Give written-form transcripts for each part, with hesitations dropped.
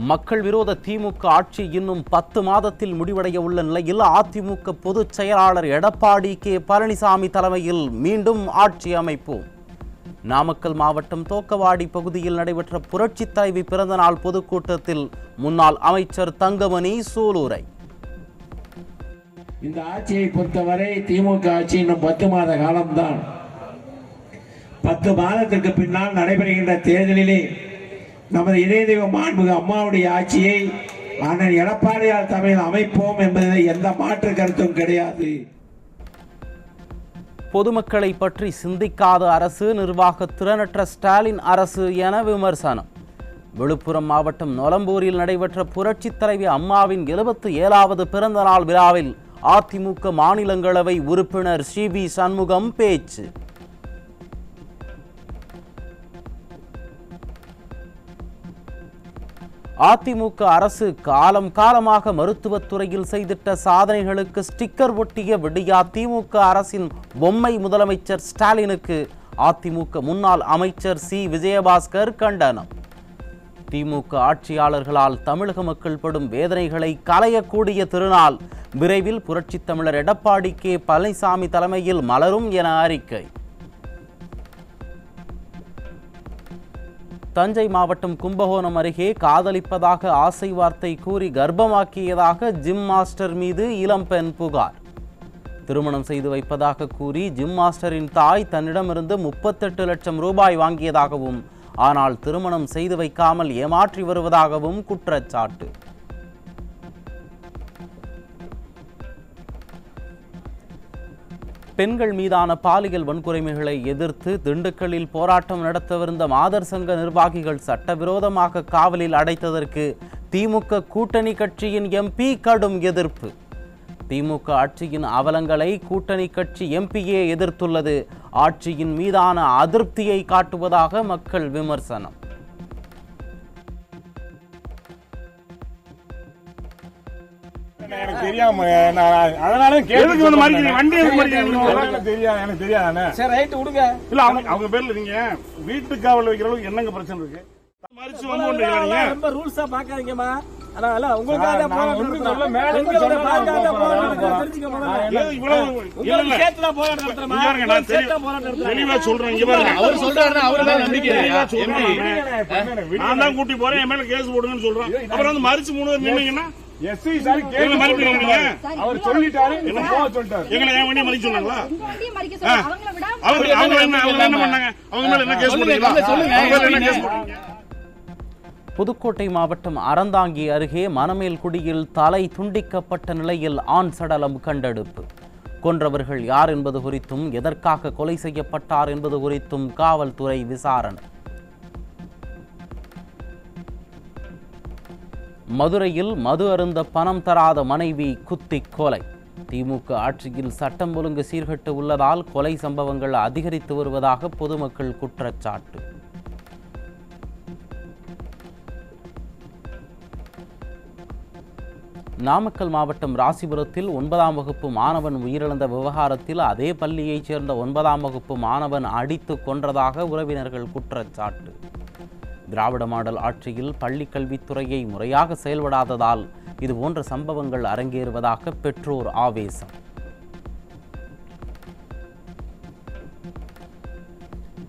மக்கள் விரோத திமுக ஆட்சி இன்னும் 10 மாதத்தில் முடிவடைய உள்ள நிலையில் அதிமுக பொதுச் செயலாளர் எடப்பாடி கே பழனிசாமி தலைமையில் மீண்டும் ஆட்சி அமைப்போம். நாமக்கல் மாவட்டம் தோக்கவாடி பகுதியில் நடைபெற்ற புரட்சித் தலைவி பிறந்தநாள் பொதுக்கூட்டத்தில் முன்னாள் அமைச்சர் தங்கமணி சூலூரை. இந்த ஆட்சியை பொறுத்தவரை திமுக ஆட்சி இன்னும் 10 மாத காலம்தான். 10 மாதத்திற்கு பின்னால் நடைபெறுகின்ற தேர்தலிலே நமது இதய தெய்வம் மாண்புமிகு அம்மாவுடைய ஆட்சியை அண்ணன் எடப்பாடியார் தலைமையில் அமைப்போம் என்பதில் எந்த மாற்று கருத்தும் கிடையாது. பொதுமக்களை பற்றி சிந்திக்காத அரசு, நிர்வாக திறனற்ற ஸ்டாலின் அரசு என விமர்சனம். விழுப்புரம் மாவட்டம் நொலம்பூரில் நடைபெற்ற புரட்சித் தலைவி அம்மாவின் 77வது பிறந்த நாள் விழாவில் அதிமுக மாநிலங்களவை உறுப்பினர் சி.வி. சண்முகம் பேச்சு. அதிமுக அரசு காலமாக மருத்துவத்துறையில் செய்திட்ட சாதனைகளுக்கு ஸ்டிக்கர் ஒட்டிய விடியா திமுக அரசின் பொம்மை முதலமைச்சர் ஸ்டாலினுக்கு அதிமுக முன்னாள் அமைச்சர் சி. விஜயபாஸ்கர் கண்டனம். திமுக ஆட்சியாளர்களால் தமிழக மக்கள் படும் வேதனைகளை களையக்கூடிய திருநாள் விரைவில் புரட்சித் தமிழர் எடப்பாடி கே பழனிசாமி தலைமையில் மலரும் என அறிக்கை. தஞ்சை மாவட்டம் கும்பகோணம் அருகே காதலிப்பதாக ஆசை வார்த்தை கூறி கர்ப்பமாக்கியதாக ஜிம் மாஸ்டர் மீது இளம்பெண் புகார். திருமணம் செய்து வைப்பதாக கூறி ஜிம் மாஸ்டரின் தாய் தன்னிடமிருந்து 38 லட்சம் ரூபாய் வாங்கியதாகவும், ஆனால் திருமணம் செய்து வைக்காமல் ஏமாற்றி வருவதாகவும் குற்றச்சாட்டு. பெண்கள் மீதான பாலியல் வன்கொடுமைகளை எதிர்த்து திண்டுக்கல்லில் போராட்டம் நடத்தவிருந்த மாதர் சங்க நிர்வாகிகள் சட்டவிரோதமாக காவலில் அடைத்ததற்கு திமுக கூட்டணி கட்சியின் எம்பி கடும் எதிர்ப்பு. திமுக ஆட்சியின் அவலங்களை கூட்டணி கட்சி எம்பியே எதிர்த்துள்ளது ஆட்சியின் மீதான அதிருப்தியை காட்டுவதாக மக்கள் விமர்சனம். எனக்கு தெரியாம அதனால கேள்வி வந்து மாதிரி வண்டி எனக்கு தெரியாது, எனக்கு தெரியாதானே. சரி ரைட் விடுங்க. இல்ல அவங்க பேர்ல நீங்க வீட்டு காவல் வைக்கிற அளவுக்கு என்னங்க பிரச்சனை இருக்கு? மறிச்சு வந்து ரொம்ப ரூல்ஸா பாக்காதீங்கம்மா. அதனால உங்களுக்காக சொல்ல மேல தெளிவா சொல்றேன். இங்க பாருங்க, அவர் சொல்றாருன்னா அவரு நம்பிக்கை நான் தான் கூட்டி போறேன், என் மேல கேஸ் போடுங்கன்னு சொல்றேன். அப்புறம் வந்து மறிச்சு 3 பேர் நின்னீங்கன்னா எஸ்ஐ சார் கேள்வி மறுபடியும் அவர் சொல்லிட்டாரு, என்ன போக சொல்லிட்டாரு. எங்களை என் வண்டியை மறிக்க சொன்னாங்களா? அவங்க என்ன பண்ணாங்க? அவங்க மேல என்ன கேஸ் போடுறீங்களா? புதுக்கோட்டை மாவட்டம் அறந்தாங்கி அருகே மணமேல்குடியில் தலை துண்டிக்கப்பட்ட நிலையில் ஆண் சடலம் கண்டெடுப்பு. கொன்றவர்கள் யார் என்பது குறித்தும் எதற்காக கொலை செய்யப்பட்டார் என்பது குறித்தும் காவல்துறை விசாரணை. மதுரையில் மது அருந்த பணம் தராத மனைவி குத்தி கொலை. திமுக ஆட்சியில் சட்டம் ஒழுங்கு சீர்கெட்டு உள்ளதால் கொலை சம்பவங்கள் அதிகரித்து வருவதாக பொதுமக்கள் குற்றச்சாட்டு. நாமக்கல் மாவட்டம் ராசிபுரத்தில் 9ஆம் வகுப்பு மாணவன் உயிரிழந்த விவகாரத்தில் அதே பள்ளியைச் சேர்ந்த 9ஆம் வகுப்பு மாணவன் அடித்து கொன்றதாக உறவினர்கள் குற்றச்சாட்டு. திராவிட மாடல் ஆட்சியில் பள்ளிக் கல்வித்துறையை முறையாக செயல்படாததால் இதுபோன்ற சம்பவங்கள் அரங்கேறுவதாக பெற்றோர் ஆவேசம்.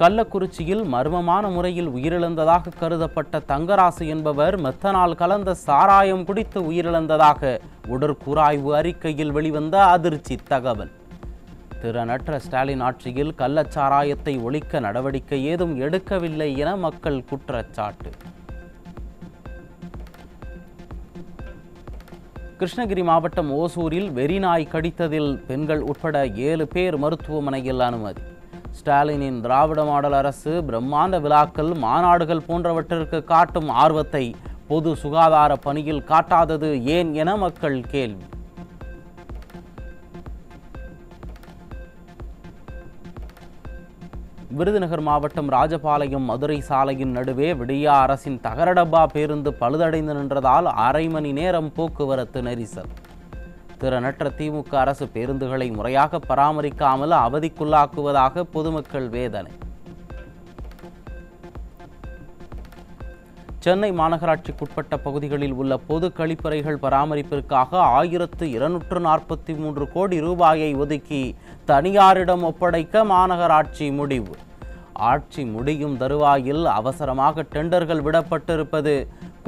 கள்ளக்குறிச்சியில் மர்மமான முறையில் உயிரிழந்ததாக கருதப்பட்ட தங்கராசு என்பவர் மெத்தனால் கலந்த சாராயம் குடித்து உயிரிழந்ததாக உடற்கூறாய்வு அறிக்கையில் வெளிவந்த அதிர்ச்சி தகவல். திறனற்ற ஸ்டாலின் ஆட்சியில் கள்ளச்சாராயத்தை ஒழிக்க நடவடிக்கை ஏதும் எடுக்கவில்லை என மக்கள் குற்றச்சாட்டு. கிருஷ்ணகிரி மாவட்டம் ஓசூரில் வெறிநாய் கடித்ததில் பெண்கள் உட்பட 7 பேர் மருத்துவமனையில் அனுமதி. ஸ்டாலினின் திராவிட மாடல் அரசு பிரம்மாண்ட விழாக்கள், மாநாடுகள் போன்றவற்றிற்கு காட்டும் ஆர்வத்தை பொது சுகாதார பணியில் காட்டாதது ஏன் என மக்கள் கேள்வி. விருதுநகர் மாவட்டம் ராஜபாளையம் மதுரை சாலையின் நடுவே விடியா அரசின் தகரடப்பா பேருந்து பழுதடைந்து நின்றதால் 1/2 மணி நேரம் போக்குவரத்து நெரிசல். திறனற்ற திமுக அரசு பேருந்துகளை முறையாக பராமரிக்காமல் அவதிக்குள்ளாக்குவதாக பொதுமக்கள் வேதனை. சென்னை மாநகராட்சிக்குட்பட்ட பகுதிகளில் உள்ள பொது கழிப்பறைகள் பராமரிப்பிற்காக 1243 கோடி ரூபாயை ஒதுக்கி தனியாரிடம் ஒப்படைக்க மாநகராட்சி முடிவு. ஆட்சி முடியும் தருவாயில் அவசரமாக டெண்டர்கள் விடப்பட்டிருப்பது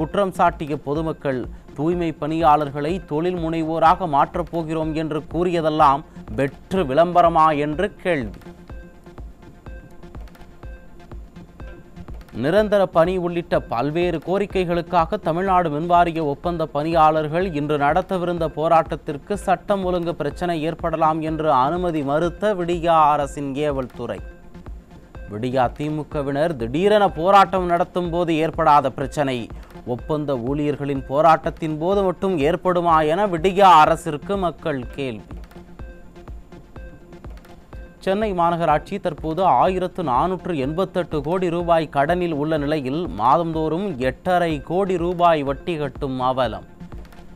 குற்றம் சாட்டிய பொதுமக்கள் தூய்மை பணியாளர்களை தொழில் முனைவோராக மாற்றப் போகிறோம் என்று கூறியதெல்லாம் வெற்று விளம்பரமா என்று கேள்வி. நிரந்தர பணி உள்ளிட்ட பல்வேறு கோரிக்கைகளுக்காக தமிழ்நாடு மின்வாரிய ஒப்பந்த பணியாளர்கள் இன்று நடத்தவிருந்த போராட்டத்திற்கு சட்டம் ஒழுங்கு பிரச்சனை ஏற்படலாம் என்று அனுமதி மறுத்த விடியா அரசின் ஏவல் துறை. விடியா திமுகவினர் திடீரென போராட்டம் நடத்தும் போது ஏற்படாத பிரச்சனை ஒப்பந்த ஊழியர்களின் போராட்டத்தின் போது மட்டும் ஏற்படுமா என விடியா அரசிற்கு மக்கள் கேள்வி. சென்னை மாநகராட்சி தற்போது 1488 கோடி ரூபாய் கடனில் உள்ள நிலையில் மாதந்தோறும் 8.5 கோடி ரூபாய் வட்டி கட்டும் அவலம்.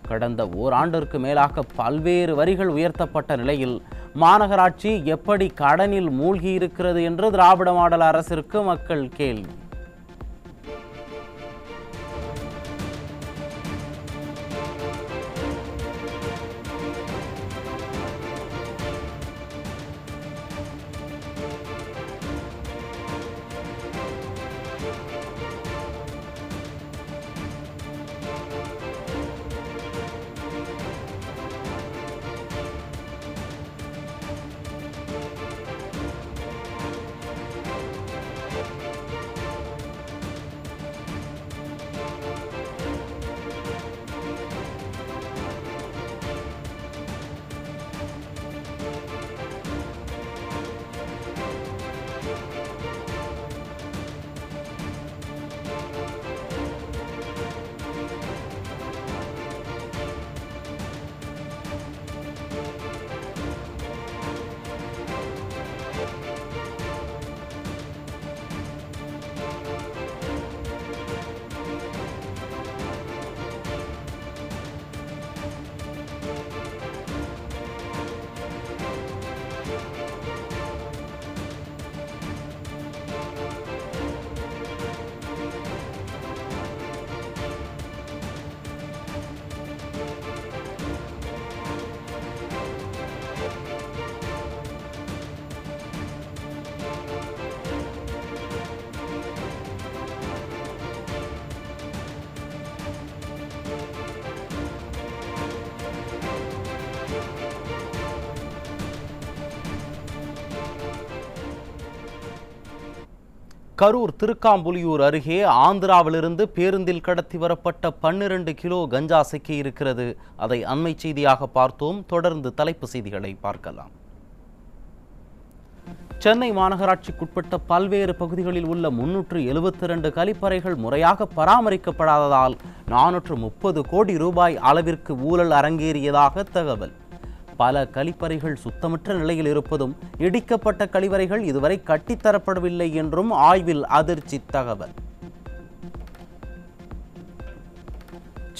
கடந்த ஓராண்டிற்கு மேலாக பல்வேறு வரிகள் உயர்த்தப்பட்ட நிலையில் மாநகராட்சி எப்படி கடனில் மூழ்கி இருக்கிறது என்று திராவிட மாடல் அரசிற்கு மக்கள் கேள்வி. கரூர் திருக்காம்புலியூர் அருகே ஆந்திராவிலிருந்து பேருந்தில் கடத்தி வரப்பட்ட 12 கிலோ கஞ்சா சிக்கியிருக்கிறது. அதை அண்மை செய்தியாக பார்த்தோம். தொடர்ந்து தலைப்பு செய்திகளை பார்க்கலாம். சென்னை மாநகராட்சிக்குட்பட்ட பல்வேறு பகுதிகளில் உள்ள 372 கழிப்பறைகள் முறையாக பராமரிக்கப்படாததால் 430 கோடி ரூபாய் அளவிற்கு ஊழல் அரங்கேறியதாக தகவல். பல கழிப்பறைகள் சுத்தமற்ற நிலையில் இருப்பதும் இடிக்கப்பட்ட கழிவறைகள் இதுவரை கட்டித்தரப்படவில்லை என்றும் ஆய்வில் அதிர்ச்சி தகவல்.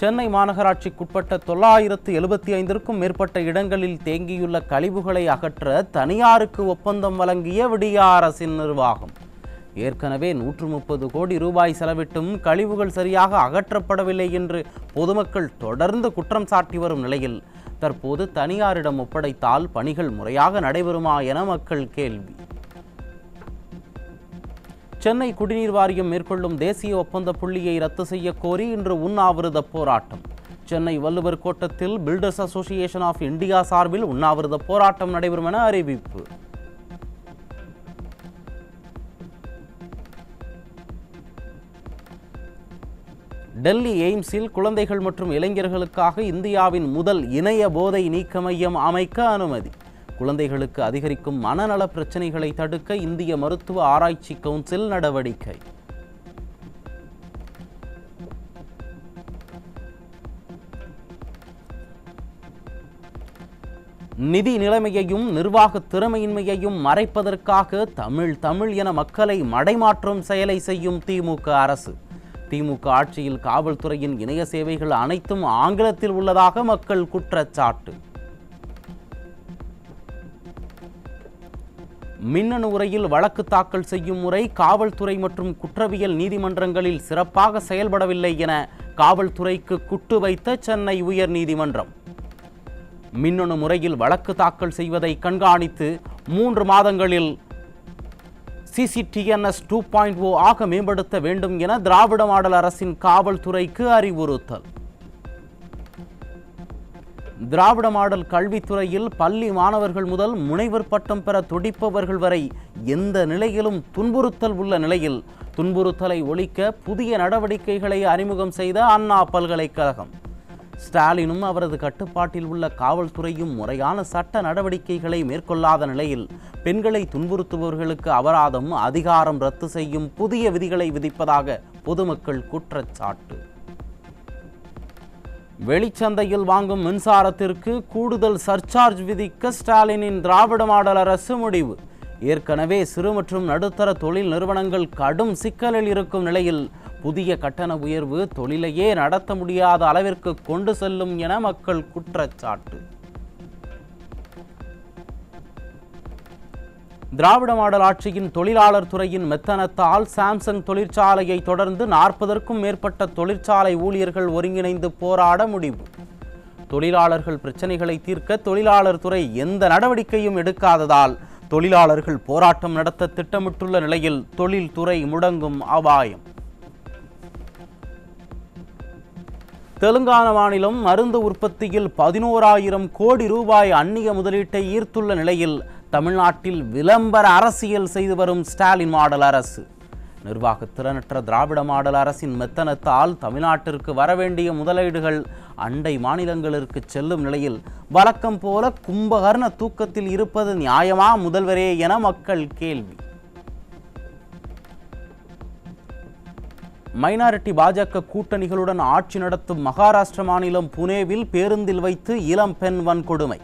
சென்னை மாநகராட்சிக்குட்பட்ட 975க்கும் மேற்பட்ட இடங்களில் தேங்கியுள்ள கழிவுகளை அகற்ற தனியாருக்கு ஒப்பந்தம் வழங்கிய விடியா அரசின் நிர்வாகம். ஏற்கனவே 130 கோடி ரூபாய் செலவிட்டும் கழிவுகள் சரியாக அகற்றப்படவில்லை என்று பொதுமக்கள் தொடர்ந்து குற்றம் சாட்டி வரும் நிலையில் தற்போது தனியாரிடம் ஒப்படைத்தால் பணிகள் முறையாக நடைபெறுமா என மக்கள் கேள்வி. சென்னை குடிநீர் வாரியம் மேற்கொள்ளும் தேசிய ஒப்பந்த புள்ளியை ரத்து செய்ய கோரி இன்று உண்ணாவிரத போராட்டம். சென்னை வள்ளுவர் கோட்டத்தில் பில்டர்ஸ் அசோசியேஷன் ஆஃப் இந்தியா சார்பில் உண்ணாவிரத போராட்டம் நடைபெறும் என அறிவிப்பு. டெல்லி எய்ம்ஸில் குழந்தைகள் மற்றும் இளைஞர்களுக்காக இந்தியாவின் முதல் இணைய போதை நீக்க மையம் அமைக்க அனுமதி. குழந்தைகளுக்கு அதிகரிக்கும் மனநல பிரச்சனைகளை தடுக்க இந்திய மருத்துவ ஆராய்ச்சி கவுன்சில் நடவடிக்கை. நிதி நிலைமையையும் நிர்வாக திறமையின்மையையும் மறைப்பதற்காக தமிழ் என மக்களை மடைமாற்றும் செயலை செய்யும் திமுக அரசு. திமுக ஆட்சியில் காவல்துறையின் இணைய சேவைகள் அனைத்தும் ஆங்கிலத்தில் உள்ளதாக மக்கள் குற்றச்சாட்டு. மின்னணு முறையில் வழக்கு தாக்கல் செய்யும் முறை காவல்துறை மற்றும் குற்றவியல் நீதிமன்றங்களில் சிறப்பாக செயல்படவில்லை என காவல்துறைக்கு குட்டு வைத்த சென்னை உயர்நீதிமன்றம். மின்னணு முறையில் வழக்கு தாக்கல் செய்வதை கண்காணித்து 3 மாதங்களில் CCTNS 2.0 ஆக மேம்படுத்த வேண்டும் என திராவிட மாடல் அரசின் காவல்துறைக்கு அறிவுறுத்தல். திராவிட மாடல் கல்வித்துறையில் பள்ளி மாணவர்கள் முதல் முனைவர் பட்டம் பெற துடிப்பவர்கள் வரை எந்த நிலையிலும் துன்புறுத்தல் உள்ள நிலையில் துன்புறுத்தலை ஒழிக்க புதிய நடவடிக்கைகளை அறிமுகம் செய்த அண்ணா பல்கலைக்கழகம். ஸ்டாலினும் அவரது கட்டுப்பாட்டில் உள்ள காவல்துறையும் முறையான சட்ட நடவடிக்கைகளை மேற்கொள்ளாத நிலையில் பெண்களை துன்புறுத்துபவர்களுக்கு அபராதம், அதிகாரம் ரத்து செய்யும் புதிய விதிகளை விதிப்பதாக பொதுமக்கள் குற்றச்சாட்டு. வெளிச்சந்தையில் வாங்கும் மின்சாரத்திற்கு கூடுதல் சர்சார்ஜ் விதிக்க ஸ்டாலினின் திராவிட மாடல் அரசு முடிவு. ஏற்கனவே சிறு மற்றும் நடுத்தர தொழில் நிறுவனங்கள் கடும் சிக்கலில் இருக்கும் நிலையில் புதிய கட்டண உயர்வு தொழிலையே நடத்த முடியாத அளவிற்கு கொண்டு செல்லும் என மக்கள் குற்றச்சாட்டு. திராவிட மாடல் ஆட்சியின் தொழிலாளர் துறையின் மெத்தனத்தால் சாம்சங் தொழிற்சாலையை தொடர்ந்து 40க்கும் மேற்பட்ட தொழிற்சாலை ஊழியர்கள் ஒருங்கிணைந்து போராட முடிவு. தொழிலாளர்கள் பிரச்சனைகளை தீர்க்க தொழிலாளர் துறை எந்த நடவடிக்கையும் எடுக்காததால் தொழிலாளர்கள் போராட்டம் நடத்த திட்டமிட்டுள்ள நிலையில் தொழில்துறை முடங்கும் அபாயம். தெலுங்கானா மாநிலம் மருந்து உற்பத்தியில் 11,000 கோடி ரூபாய் அந்நிய முதலீட்டை ஈர்த்துள்ள நிலையில் தமிழ்நாட்டில் விளம்பர அரசியல் செய்து வரும் ஸ்டாலின் மாடல் அரசு. நிர்வாக திறனற்ற திராவிட மாடல் அரசின் மெத்தனத்தால் தமிழ்நாட்டிற்கு வரவேண்டிய முதலீடுகள் அண்டை மாநிலங்களுக்கு செல்லும் நிலையில் வழக்கம் போல கும்பகர்ண தூக்கத்தில் இருப்பது நியாயமா முதல்வரே என மக்கள் கேள்வி. மைனாரிட்டி பாஜக கூட்டணிகளுடன் ஆட்சி நடத்தும் மகாராஷ்டிர மாநிலம் புனேவில் பேருந்தில் வைத்து இளம் பெண் வன்கொடுமை.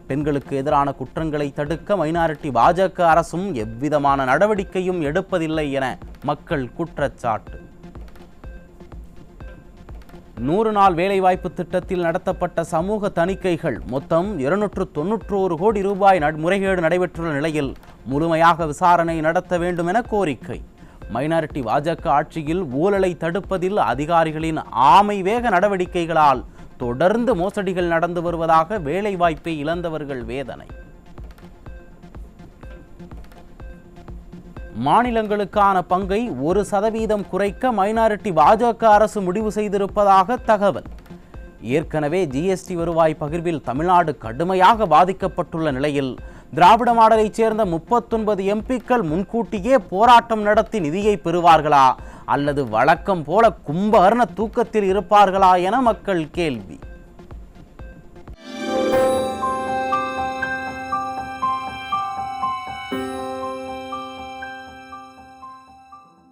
பெண்களுக்கு எதிரான குற்றங்களை தடுக்க மைனாரிட்டி பாஜக அரசும் எவ்விதமான நடவடிக்கையும் எடுப்பதில்லை என மக்கள் குற்றச்சாட்டு. 100 நாள் வேலைவாய்ப்பு திட்டத்தில் நடத்தப்பட்ட சமூக தணிக்கைகள் மொத்தம் 291 கோடி ரூபாய் முறைகேடு நடைபெற்றுள்ள நிலையில் முழுமையாக விசாரணை நடத்த வேண்டும் என கோரிக்கை. மைனாரிட்டி பாஜக ஆட்சியில் ஊழலை தடுப்பதில் அதிகாரிகளின் ஆமை வேக நடவடிக்கைகளால் தொடர்ந்து மோசடிகள் நடந்து வருவதாக வேலைவாய்ப்பை இழந்தவர்கள் வேதனை. மாநிலங்களுக்கான பங்கை 1% குறைக்க மைனாரிட்டி பாஜக அரசு முடிவு செய்திருப்பதாக தகவல். ஏற்கனவே GST வருவாய் பகிர்வில் தமிழ்நாடு கடுமையாக பாதிக்கப்பட்டுள்ள நிலையில் திராவிட மாடலைச் சேர்ந்த 39 MPக்கள் முன்கூட்டியே போராட்டம் நடத்தி நிதியை பெறுவார்களா அல்லது வழக்கம் போல கும்பகர்ண தூக்கத்தில் இருப்பார்களா என மக்கள் கேள்வி.